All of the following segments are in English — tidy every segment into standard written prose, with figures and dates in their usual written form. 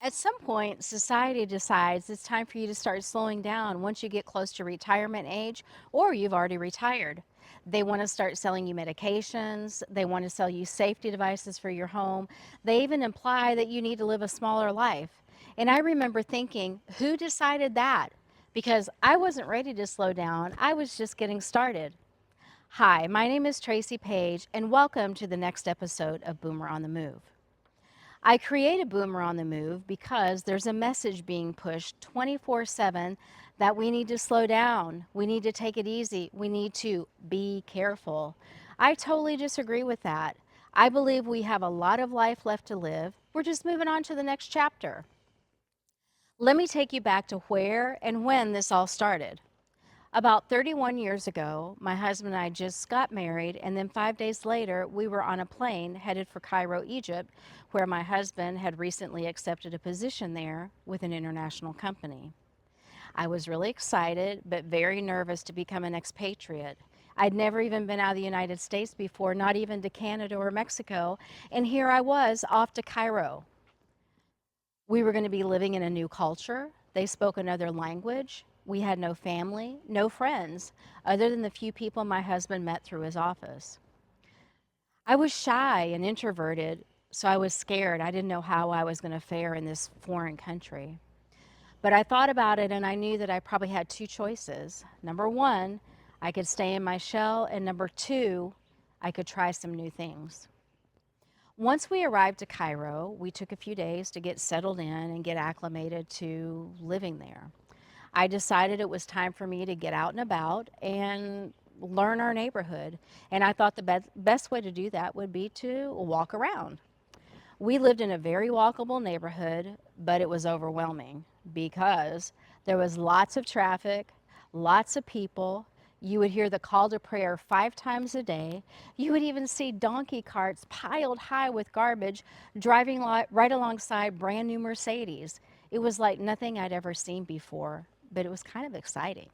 At some point, society decides it's time for you to start slowing down once you get close to retirement age or you've already retired. They want to start selling you medications. They want to sell you safety devices for your home. They even imply that you need to live a smaller life. And I remember thinking, who decided that? Because I wasn't ready to slow down, I was just getting started. Hi, my name is Tracy Page, and welcome to the next episode of Boomer on the Move. I created Boomer on the Move because there's a message being pushed 24/7 that we need to slow down, we need to take it easy, we need to be careful. I totally disagree with that. I believe we have a lot of life left to live. We're just moving on to the next chapter. Let me take you back to where and when this all started. About 31 years ago, my husband and I just got married, and then 5 days later, we were on a plane headed for Cairo, Egypt, where my husband had recently accepted a position there with an international company. I was really excited, but very nervous to become an expatriate. I'd never even been out of the United States before, not even to Canada or Mexico, and here I was off to Cairo. We were going to be living in a new culture. They spoke another language. We had no family, no friends, other than the few people my husband met through his office. I was shy and introverted, so I was scared. I didn't know how I was going to fare in this foreign country. But I thought about it and I knew that I probably had two choices. Number one, I could stay in my shell, and number two, I could try some new things. Once we arrived to Cairo, we took a few days to get settled in and get acclimated to living there. I decided it was time for me to get out and about and learn our neighborhood. And I thought the best way to do that would be to walk around. We lived in a very walkable neighborhood, but it was overwhelming because there was lots of traffic, lots of people. You would hear the call to prayer 5 times a day. You would even see donkey carts piled high with garbage driving right alongside brand new Mercedes. It was like nothing I'd ever seen before, but it was kind of exciting.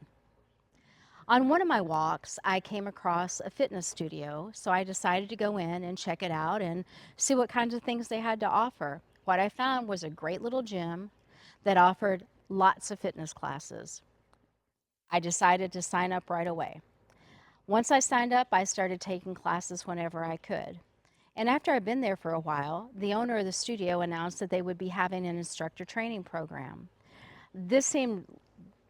On one of my walks, I came across a fitness studio, so I decided to go in and check it out and see what kinds of things they had to offer. What I found was a great little gym that offered lots of fitness classes. I decided to sign up right away. Once I signed up, I started taking classes whenever I could. And after I'd been there for a while, the owner of the studio announced that they would be having an instructor training program. This seemed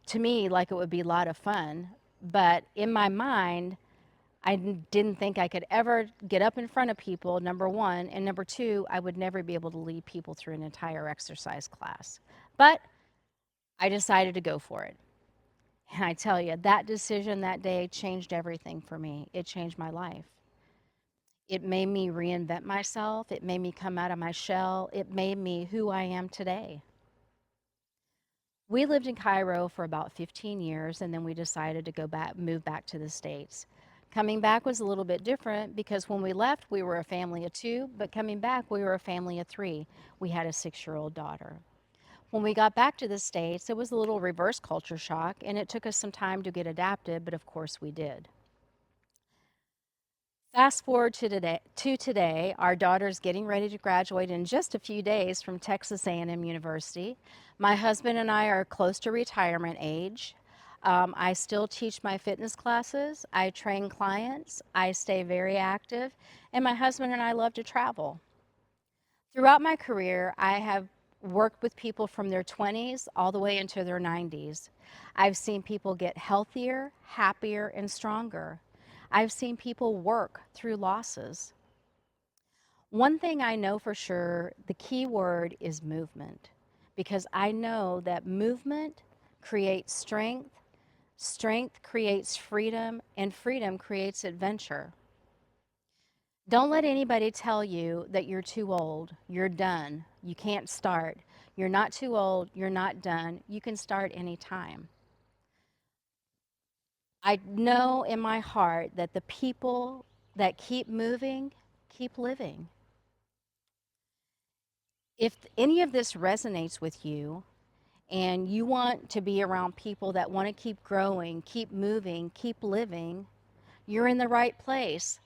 to me like it would be a lot of fun, but in my mind, didn't think I could ever get up in front of people, number one, and number two, I would never be able to lead people through an entire exercise class. But I decided to go for it. And I tell you, that decision that day changed everything for me. It changed my life. It made me reinvent myself. It made me come out of my shell. It made me who I am today. We lived in Cairo for about 15 years, and then we decided to move back to the States. Coming back was a little bit different because when we left, we were a family of two, but coming back, we were a family of three. We had a 6-year-old daughter. When we got back to the States, it was a little reverse culture shock, and it took us some time to get adapted, but of course we did. Fast forward to today, our daughter's getting ready to graduate in just a few days from Texas A&M University. My husband and I are close to retirement age. I still teach my fitness classes. I train clients. I stay very active, and my husband and I love to travel. Throughout my career, I have worked with people from their 20s all the way into their 90s. I've seen people get healthier, happier, and stronger. I've seen people work through losses. One thing I know for sure, the key word is movement, because I know that movement creates strength, strength creates freedom, and freedom creates adventure. Don't let anybody tell you that you're too old, you're done, you can't start. You're not too old, you're not done. You can start anytime. I know in my heart that the people that keep moving keep living. If any of this resonates with you and you want to be around people that want to keep growing, keep moving, keep living, you're in the right place.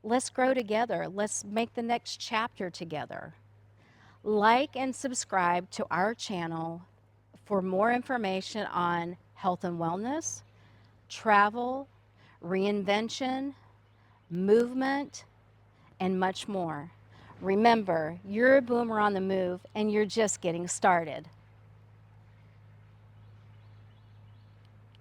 Let's grow together. Let's make the next chapter together. Like and subscribe to our channel for more information on health and wellness, travel, reinvention, movement, and much more. Remember, you're a boomer on the move and you're just getting started.